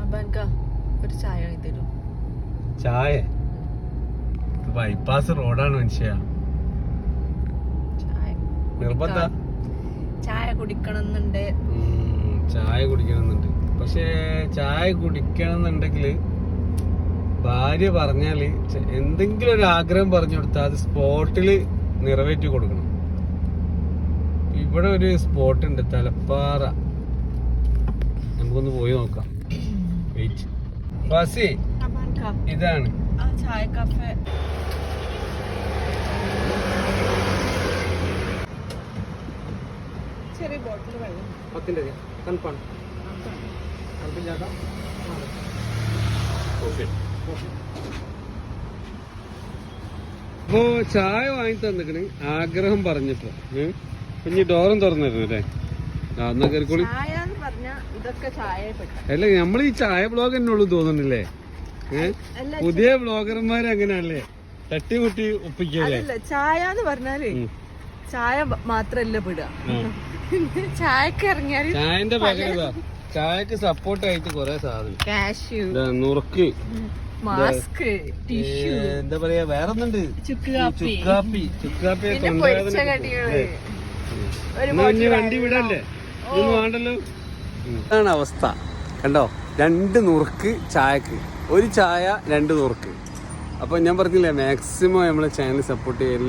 ഒരു ചായ തരൂ. ചായ ബൈപ്പാസ് റോഡാണ് മനുഷ്യ. നിർബന്ധ ചായ കുടിക്കണമെന്നുണ്ട്. ചായ കുടിക്കണമെന്നുണ്ട്. പക്ഷെ ചായ കുടിക്കണമെന്നുണ്ടെങ്കിൽ ഭാര്യ പറഞ്ഞാല് എന്തെങ്കിലും ഒരു ആഗ്രഹം പറഞ്ഞു കൊടുത്താൽ അത് സ്പോട്ടില് നിറവേറ്റി കൊടുക്കണം. ഇവിടെ ഒരു സ്പോട്ട് ഉണ്ട്, തലപ്പാറ. നമുക്കൊന്ന് പോയി നോക്കാം. വെയിറ്റ് ബസി, ഇതാണ് ചായ കഫേ. ചെറിയ ബോട്ടിൽ വെള്ളം 10 കൺഫേം. അപ്പോ ചായ വാങ്ങി തന്നിക്കണ് ആഗ്രഹം പറഞ്ഞപ്പോ. ഇനി ഡോറും തുറന്നിരുന്നു അല്ലേ? അല്ല, നമ്മൾ ഈ ചായ ബ്ലോഗ് തന്നെ ഉള്ളു തോന്നുന്നില്ലേ? പുതിയ ബ്ലോഗർമാര് അങ്ങനെയല്ലേ, തട്ടിമുട്ടി ഒപ്പിക്കല്ലേ? ചായ എന്ന് പറഞ്ഞാല് ചായ മാത്രല്ല പെടുക, ചായക്ക് ഇറങ്ങിയാല് ചായന്റെ പകരം ചായക്ക് സപ്പോർട്ടായിട്ട് കൊറേ സാധനം, കാഷ്യൂ, നുറുക്ക്, മാസ്ക്, ടിഷ്യൂ, എന്താ പറയാ, വേറൊന്നുണ്ട്, ചുക്ക് കാപ്പി, വണ്ടി വിടല്ലേ, ഇതൊന്നും വേണ്ടല്ലോ. ഇതാണ് അവസ്ഥ. കണ്ടോ, 2 നുറുക്ക് ചായക്ക്, ഒരു ചായ 2 നുറുക്ക്. അപ്പൊ ഞാൻ പറഞ്ഞില്ലേ, മാക്സിമം നമ്മളെ ചാനൽ സപ്പോർട്ട് ചെയ്യല്.